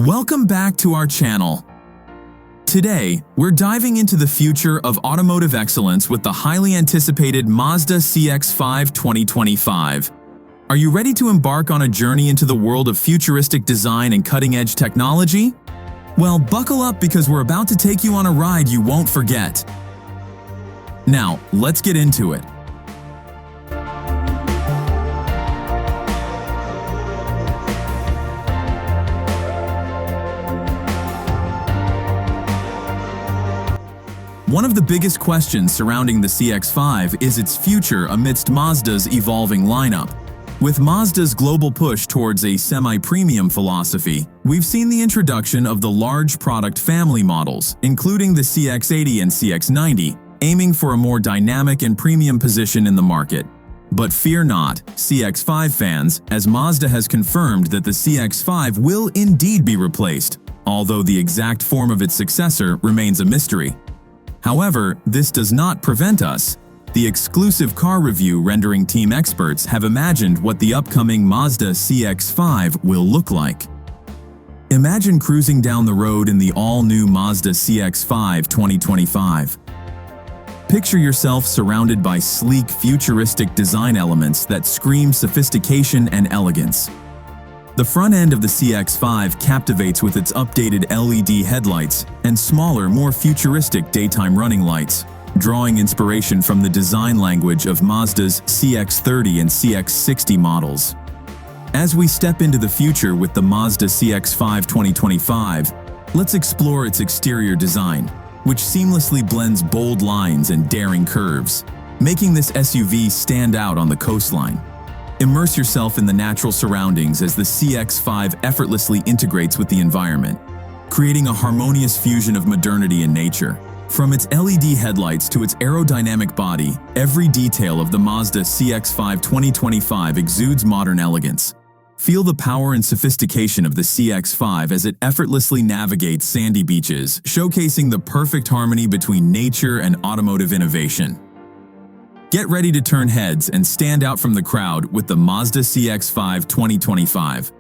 Welcome back to our channel. Today, we're diving into the future of automotive excellence with the highly anticipated Mazda CX-5 2025. Are you ready to embark on a journey into the world of futuristic design and cutting-edge technology? Well, buckle up because we're about to take you on a ride you won't forget. Now, let's get into it. One of the biggest questions surrounding the CX-5 is its future amidst Mazda's evolving lineup. With Mazda's global push towards a semi-premium philosophy, we've seen the introduction of the large product family models, including the CX-80 and CX-90, aiming for a more dynamic and premium position in the market. But fear not, CX-5 fans, as Mazda has confirmed that the CX-5 will indeed be replaced, although the exact form of its successor remains a mystery. However, this does not prevent us. The exclusive car review rendering team experts have imagined what the upcoming Mazda CX-5 will look like. Imagine cruising down the road in the all-new Mazda CX-5 2025. Picture yourself surrounded by sleek, futuristic design elements that scream sophistication and elegance. The front end of the CX-5 captivates with its updated LED headlights and smaller, more futuristic daytime running lights, drawing inspiration from the design language of Mazda's CX-30 and CX-60 models. As we step into the future with the Mazda CX-5 2025, let's explore its exterior design, which seamlessly blends bold lines and daring curves, making this SUV stand out on the coastline. Immerse yourself in the natural surroundings as the CX-5 effortlessly integrates with the environment, creating a harmonious fusion of modernity and nature. From its LED headlights to its aerodynamic body, every detail of the Mazda CX-5 2025 exudes modern elegance. Feel the power and sophistication of the CX-5 as it effortlessly navigates sandy beaches, showcasing the perfect harmony between nature and automotive innovation. Get ready to turn heads and stand out from the crowd with the Mazda CX-5 2025.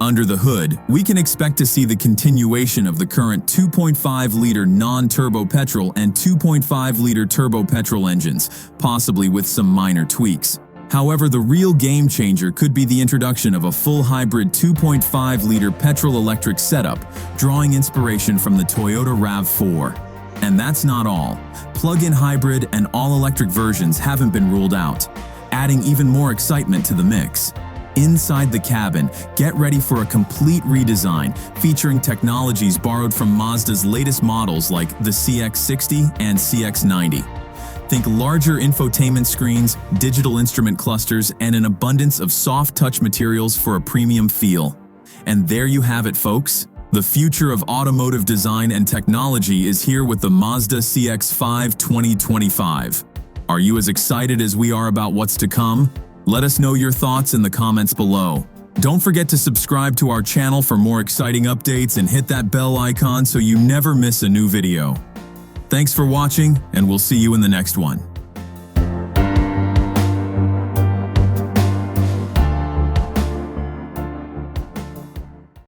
Under the hood, we can expect to see the continuation of the current 2.5-liter non-turbo petrol and 2.5-liter turbo petrol engines, possibly with some minor tweaks. However, the real game changer could be the introduction of a full hybrid 2.5-liter petrol-electric setup, drawing inspiration from the Toyota RAV4. And that's not all. Plug-in hybrid and all-electric versions haven't been ruled out, adding even more excitement to the mix. Inside the cabin, get ready for a complete redesign featuring technologies borrowed from Mazda's latest models like the CX-60 and CX-90. Think larger infotainment screens, digital instrument clusters, and an abundance of soft touch materials for a premium feel. And there you have it, folks. The future of automotive design and technology is here with the Mazda CX-5 2025. Are you as excited as we are about what's to come? Let us know your thoughts in the comments below. Don't forget to subscribe to our channel for more exciting updates and hit that bell icon so you never miss a new video. Thanks for watching, and we'll see you in the next one.